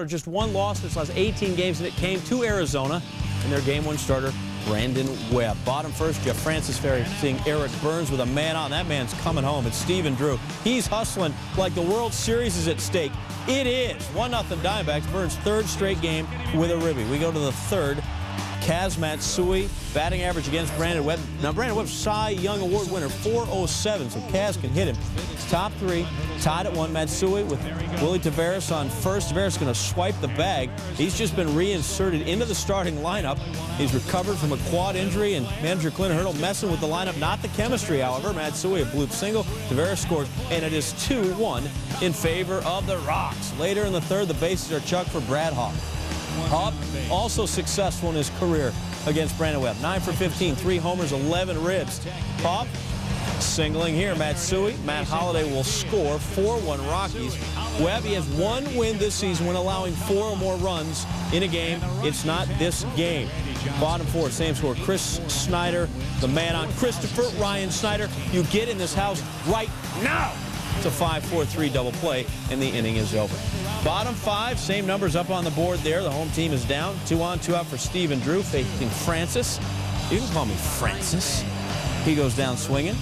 Just one loss in its last 18 games, and it came to Arizona and their Game 1 starter, Brandon Webb. Bottom first, Jeff Francis seeing Eric Burns with a man on. That man's coming home. It's Stephen Drew. He's hustling like the World Series is at stake. It is 1-0 Diamondbacks. Burns' third straight game with a ribby. We go to the third. Kaz Matsui, batting average against Brandon Webb. Now, Brandon Webb's Cy Young Award winner, .407, so Kaz can hit him. Top three, tied at 1. Matsui with Willie Taveras on first. Taveras going to swipe the bag. He's just been reinserted into the starting lineup. He's recovered from a quad injury, and manager Clint Hurdle messing with the lineup. Not the chemistry, however. Matsui, a bloop single. Taveras scores, and it is 2-1 in favor of the Rocks. Later in the third, the bases are chucked for Brad Hawk. Hawk also successful in his career against Brandon Webb. 9 for 15, 3 homers, 11 ribs. Hawk singling here. Matsui, Matt Holliday will score. 4-1 Rockies. Webb, he has one win this season when allowing 4 or more runs in a game. It's not this game. Bottom four, same score. Chris Snyder, the man on. Christopher Ryan Snyder, you get in this house right now. It's a 5-4-3 double play, and the inning is over. Bottom five, same numbers up on the board there. The home team is down. 2 on, 2 out for Stephen Drew, facing Francis. You can call me Francis. He goes down swinging.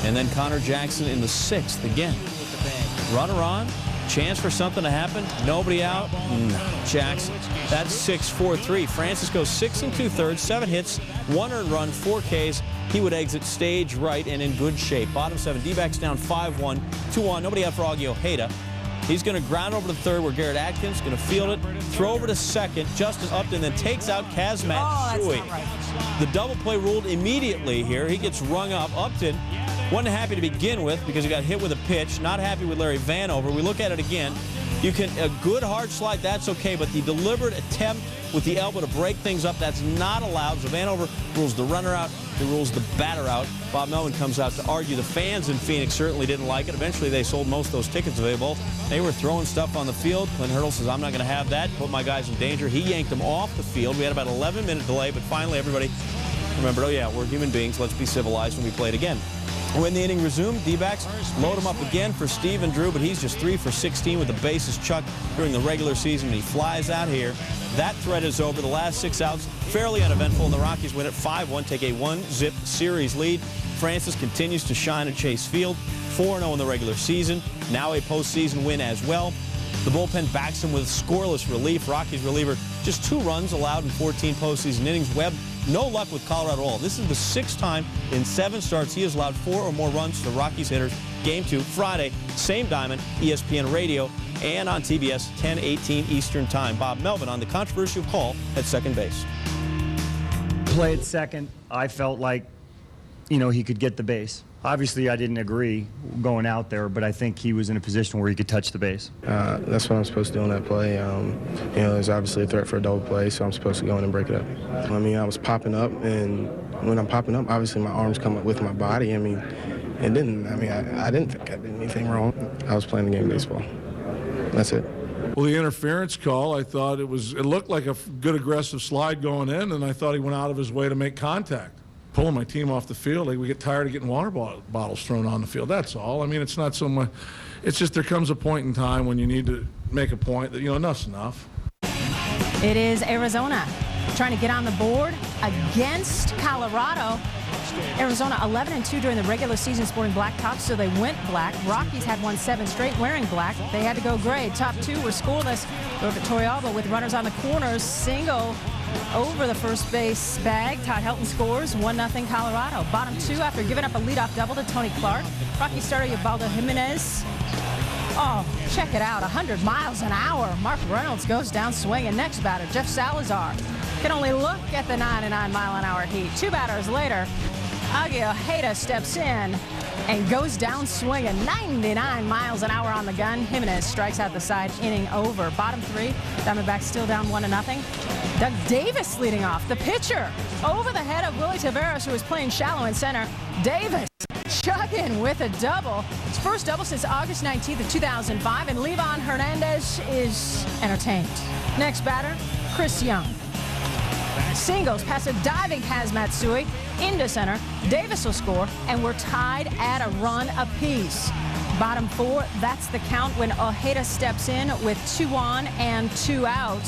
And then Connor Jackson in the 6th again. Runner on. Chance for something to happen. Nobody out. No. Jackson. That's 6-4-3. Francis goes 6 2/3, 7 hits, 1 earned run, 4 Ks. He would exit stage right and in good shape. Bottom 7, D-backs down 5-1, 2 on. Nobody out for Augie Ojeda. He's going to ground over to third where Garrett Atkins going to field it, throw over to second. Justin Upton then takes out Kaz Matsui. The double play ruled immediately here. He gets rung up. Upton wasn't happy to begin with because he got hit with a pitch. Not happy with Larry Vanover. We look at it again. You can a good hard slide, that's okay, but the deliberate attempt with the elbow to break things up, that's not allowed. So Vanover rules the runner out. He rules the batter out. Bob Melvin comes out to argue. The fans in Phoenix certainly didn't like it. Eventually, they sold most of those tickets available. They were throwing stuff on the field. Clint Hurdle says, I'm not going to have that. Put my guys in danger. He yanked them off the field. We had about an 11-minute delay, but finally everybody remembered, oh yeah, we're human beings. Let's be civilized when we play it again. When the inning resumed, D-backs load him up again for Stephen Drew, but he's just 3 for 16 with the bases chucked during the regular season. He flies out here. That threat is over. The last 6 outs, fairly uneventful, and the Rockies win at 5-1, take a 1-zip series lead. Francis continues to shine at Chase Field, 4-0 in the regular season, now a postseason win as well. The bullpen backs him with scoreless relief. Rockies reliever, just 2 runs allowed in 14 postseason innings. Webb, no luck with Colorado at all. This is the 6th time in 7 starts he has allowed 4 or more runs to the Rockies hitters. Game 2, Friday, same diamond, ESPN Radio, and on TBS, 10:18 Eastern Time. Bob Melvin on the controversial call at second base. Play at second, I felt like, he could get the base. Obviously, I didn't agree going out there, but I think he was in a position where he could touch the base. That's what I'm supposed to do on that play. There's obviously a threat for a double play, so I'm supposed to go in and break it up. I was popping up, and when I'm popping up, obviously my arms come up with my body. I didn't think I did anything wrong. I was playing the game of baseball. That's it. Well, the interference call, I thought it looked like a good aggressive slide going in, and I thought he went out of his way to make contact. Pulling my team off the field, we get tired of getting water bottles thrown on the field. That's all. It's not so much. It's just there comes a point in time when you need to make a point that, enough's enough. It is Arizona trying to get on the board against Colorado. Arizona 11-2 during the regular season sporting black tops, so they went black. Rockies had won 7 straight wearing black. They had to go gray. Top 2 were scoreless. Over Torrealba with runners on the corners. Single over the first base bag. Todd Helton scores 1-0 Colorado. Bottom 2 after giving up a leadoff double to Tony Clark. Rocky starter Ubaldo Jimenez. Oh, check it out, 100 miles an hour. Mark Reynolds goes down swinging. Next batter, Jeff Salazar. Can only look at the 99-mile-an-hour heat. 2 batters later, Augie Ojeda steps in and goes down swinging. 99 miles an hour on the gun. Jimenez strikes out the side, inning over. Bottom 3, Diamondbacks still down 1-0. Doug Davis leading off. The pitcher over the head of Willie Taveras, who was playing shallow in center. Davis chugging with a double. His first double since August 19th of 2005, and Levon Hernandez is entertained. Next batter, Chris Young. Singles past a diving Kaz Matsui into center. Davis will score, and we're tied at a run apiece. Bottom 4, that's the count when Ojeda steps in with 2 on and 2 out.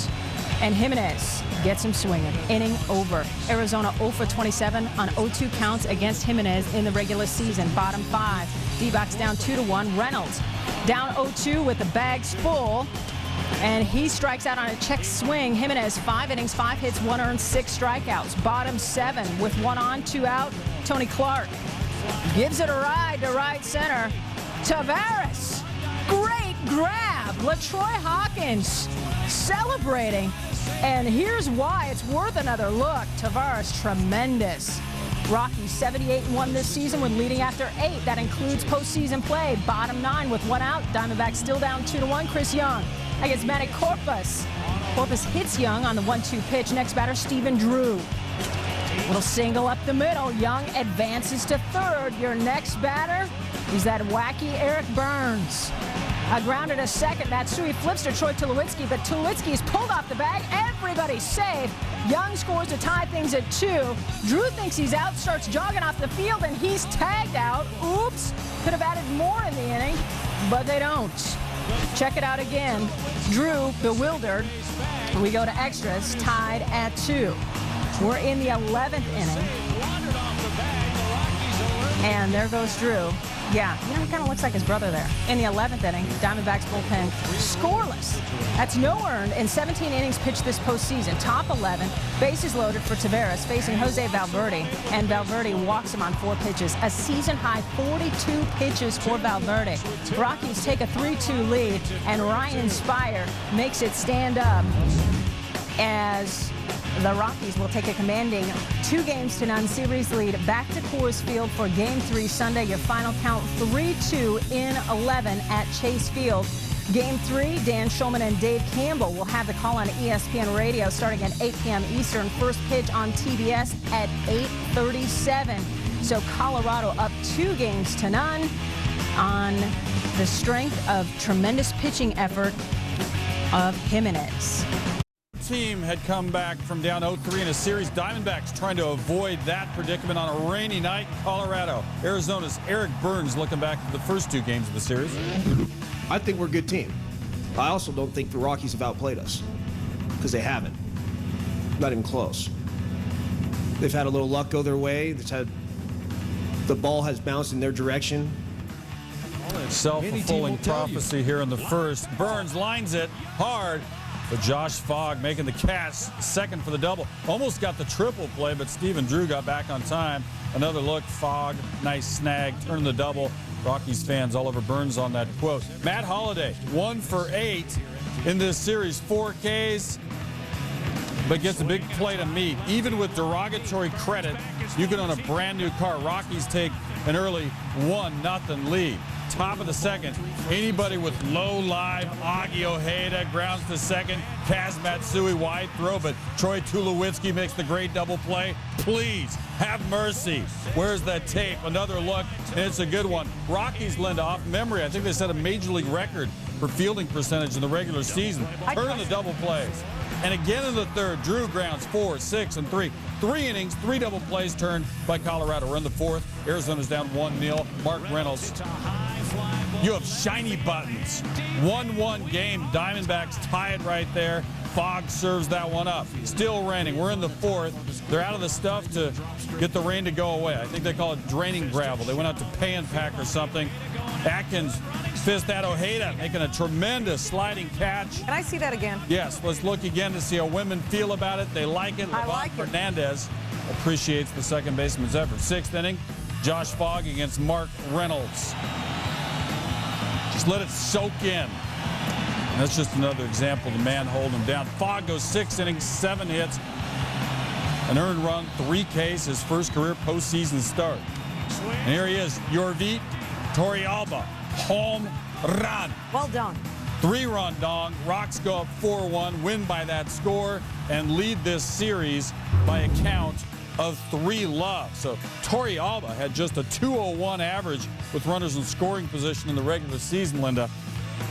And Jimenez gets him swinging. Inning over. Arizona 0 for 27 on 0-2 counts against Jimenez in the regular season. Bottom 5, D-backs down 2-1. Reynolds down 0-2 with the bags full. And he strikes out on a check swing. Jimenez, 5 innings, 5 hits, 1 earned, 6 strikeouts. Bottom 7 with 1 on, 2 out. Tony Clark gives it a ride to right center. Tavares, great grab. LaTroy Hawkins celebrating. And here's why it's worth another look. Tavares, tremendous. Rockies 78-1 this season when leading after 8. That includes postseason play. Bottom 9 with 1 out. Diamondbacks still down 2-1. Chris Young against Manny Corpus. Corpus hits Young on the 1-2 pitch. Next batter, Stephen Drew. Little single up the middle. Young advances to third. Your next batter is that wacky Eric Burns. A grounder to second. Matsui flips to Troy Tulowitzki, but Tulowitzki is pulled off the bag. Everybody's safe. Young scores to tie things at 2. Drew thinks he's out, starts jogging off the field, and he's tagged out. Oops. Could have added more in the inning, but they don't. Check it out again. Drew bewildered. We go to extras, tied at 2. We're in the 11th inning. And there goes Drew. Yeah, you know, he kind of looks like his brother there. In the 11th inning, Diamondbacks bullpen scoreless. That's no earned in 17 innings pitched this postseason. Top 11, bases loaded for Tavares, facing Jose Valverde. And Valverde walks him on 4 pitches. A season-high 42 pitches for Valverde. Rockies take a 3-2 lead, and Ryan Spire makes it stand up as the Rockies will take a commanding 2-0 series lead back to Coors Field for Game 3 Sunday. Your final count 3-2 in 11 at Chase Field. Game 3, Dan Shulman and Dave Campbell will have the call on ESPN Radio starting at 8 p.m. Eastern. First pitch on TBS at 8:37. So Colorado up 2-0 on the strength of tremendous pitching effort of Jimenez. Team had come back from down 0-3 in a series. Diamondbacks trying to avoid that predicament on a rainy night in Colorado. Arizona's Eric Burns looking back to the first 2 games of the series. I think we're a good team. I also don't think the Rockies have outplayed us, because they haven't. Not even close. They've had a little luck go their way. The ball has bounced in their direction. Self-fulfilling prophecy here in the first. Burns lines it hard. But Josh Fogg making the catch, second for the double. Almost got the triple play, but Stephen Drew got back on time. Another look, Fogg, nice snag, turn the double. Rockies fans all over Burns on that quote. Matt Holliday, 1 for 8 in this series, 4 Ks, but gets a big play to meet. Even with derogatory credit, you can own a brand new car. Rockies take an early 1-0 lead. Top of the second, anybody with low live, Augie Ojeda grounds to second, Kaz Matsui wide throw, but Troy Tulowitzki makes the great double play. Please, have mercy. Where's that tape? Another look, and it's a good one. Rockies lend off memory. I think they set a major league record for fielding percentage in the regular season. Turn the double plays. And again in the third, Drew grounds 4, 6, and 3. 3 innings, 3 double plays turned by Colorado. We're in the 4th. Arizona's down 1-0. Mark Reynolds. You have shiny buttons. 1-1 game. Diamondbacks tie it right there. Fogg serves that one up. Still raining. We're in the 4th. They're out of the stuff to get the rain to go away. I think they call it draining gravel. They went out to pay and pack or something. Atkins fist at Ojeda, making a tremendous sliding catch. Can I see that again? Yes, let's look again to see how women feel about it. They like it. I like it. Fernandez appreciates the second baseman's effort. 6th inning, Josh Fogg against Mark Reynolds. Just let it soak in. And that's just another example of the man holding him down. Fogg goes 6 innings, 7 hits, an earned run, 3 Ks, his first career postseason start. And here he is, Yorvit Torrealba, home run. Well done. 3-run dong. Rocks go up 4-1, win by that score, and lead this series by a count of 3-love. So Torrealba had just a .201 average with runners in scoring position in the regular season, Linda.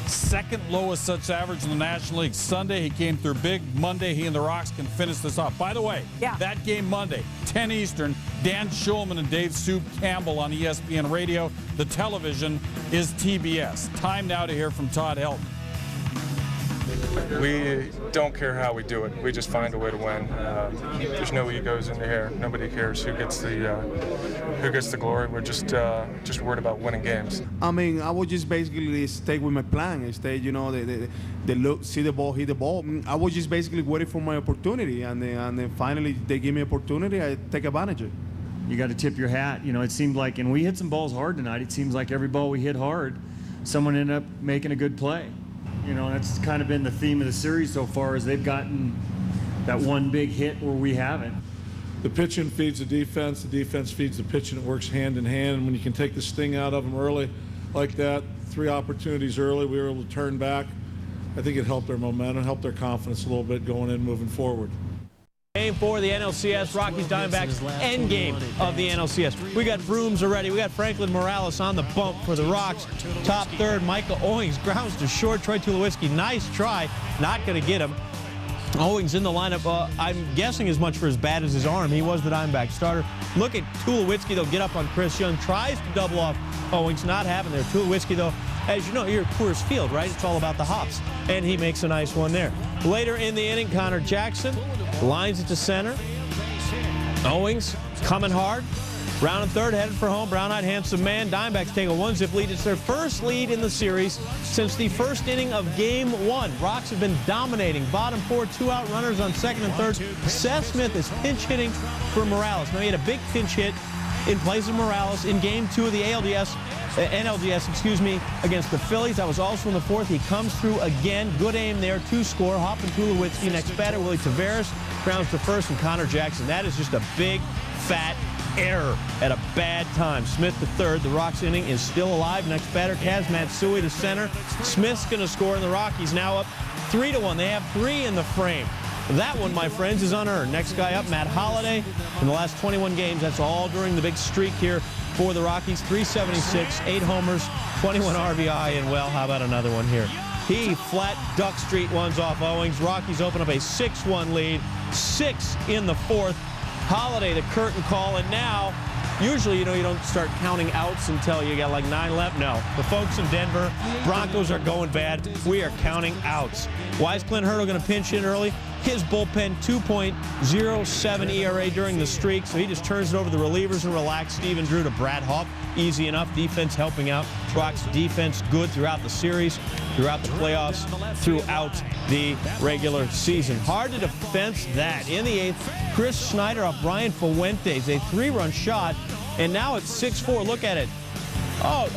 second lowest such average in the National League. Sunday, he came through big. Monday, he and the Rocks can finish this off. By the way, that game Monday, 10 Eastern, Dan Schulman and Dave Soup Campbell on ESPN Radio. The television is TBS. Time now to hear from Todd Helton. We don't care how we do it. We just find a way to win. There's no egos in here. Nobody cares who gets the glory. We're just worried about winning games. I mean, I would just basically stay with my plan. Stay, you know, the look, see the ball, hit the ball. I was just basically waiting for my opportunity, and then finally they give me opportunity. I take advantage of it. You got to tip your hat. You know, it seemed like, and we hit some balls hard tonight. It seems like every ball we hit hard, someone ended up making a good play. You know, that's kind of been the theme of the series so far, is they've gotten that one big hit where we haven't. The pitching feeds the defense feeds the pitching. It works hand in hand. And when you can take the sting out of them early like that, 3 opportunities early, we were able to turn back. I think it helped their momentum, helped their confidence a little bit going in, moving forward. Game 4 of the NLCS, Rockies Diamondbacks, end game of the NLCS. We got brooms already. We got Franklin Morales on the bump for the Rocks. Top third, Michael Owings grounds to short. Troy Tulowitzki, nice try, not going to get him. Owings in the lineup, I'm guessing as much for as bad as his arm. He was the Diamondback starter. Look at Tulowitzki, though, get up on Chris Young, tries to double off Owings, not having there. Tulowitzki, though, as you know, you're at Coors Field, right? It's all about the hops, and he makes a nice one there. Later in the inning, Connor Jackson lines it to center. Owings coming hard. Brown in third, headed for home. Brown-eyed, handsome man. Diamondbacks take a 1-zip lead. It's their first lead in the series since the first inning of Game 1. Rocks have been dominating. Bottom 4, 2-out runners on second and third. Seth Smith is pinch hitting for Morales. Now, he had a big pinch hit in place of Morales in Game 2 of the NLDS, against the Phillies. That was also in the fourth. He comes through again. Good aim there to score. Hopping Tulowitzki. Next batter, Willie Taveras. Grounds to first, and Connor Jackson. That is just a big, fat error at a bad time. Smith to third. The Rocks inning is still alive. Next batter, Kaz Matsui to center. Smith's going to score, and the Rockies now up 3-1. They have 3 in the frame. That one, my friends, is unearned. Next guy up, Matt Holliday. In the last 21 games, that's all during the big streak here for the Rockies. 376, 8 homers, 21 RBI, and, well, how about another one here? He flat Duck Street ones off Owings. Rockies open up a 6-1 lead, 6 in the fourth. Holliday, the curtain call, and now, usually, you know, you don't start counting outs until you got like 9 left. No, the folks in Denver, Broncos are going bad. We are counting outs. Why is Clint Hurdle going to pinch in early? His bullpen, 2.07 ERA during the streak, so he just turns it over to the relievers and relax. Stephen Drew to Brad Hawk. Easy enough. Defense helping out. Rocks defense good throughout the series, throughout the playoffs, throughout the regular season. Hard to defense that. In the 8th, Chris Schneider off Brian Fuentes, a 3-run shot, and now it's 6-4. Look at it. Oh,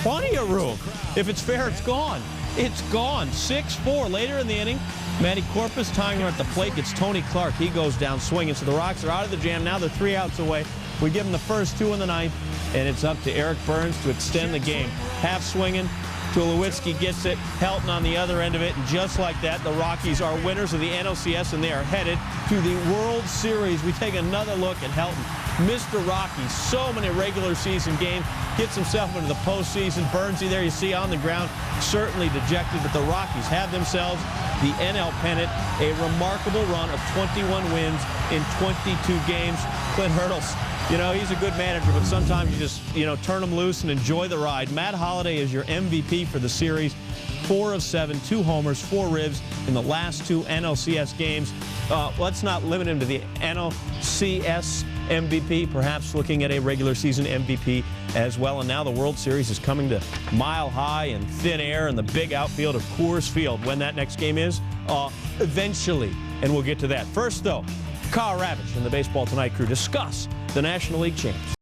plenty of room. If it's fair, it's gone. It's gone. 6-4. Later in the inning, Matty Corpus tying her at the plate gets Tony Clark. He goes down swinging. So the Rocks are out of the jam. Now they're 3 outs away. We give them the first 2 in the 9th, and it's up to Eric Burns to extend the game. Half swinging. Tulowitzki gets it. Helton on the other end of it. And just like that, the Rockies are winners of the NLCS, and they are headed to the World Series. We take another look at Helton. Mr. Rockies, so many regular season games. Gets himself into the postseason. Burnsy there, you see on the ground, certainly dejected, but the Rockies have themselves the NL pennant, a remarkable run of 21 wins in 22 games. Clint Hurdles, you know, he's a good manager, but sometimes you just, you know, turn him loose and enjoy the ride. Matt Holliday is your MVP for the series. 4 of 7, 2 homers, 4 ribs in the last 2 NLCS games. Let's not limit him to the NLCS MVP, perhaps looking at a regular season MVP as well. And now the World Series is coming to Mile High and thin air in the big outfield of Coors Field. When that next game is, eventually, and we'll get to that. First, though, Kyle Ravitch and the Baseball Tonight crew discuss the National League champs.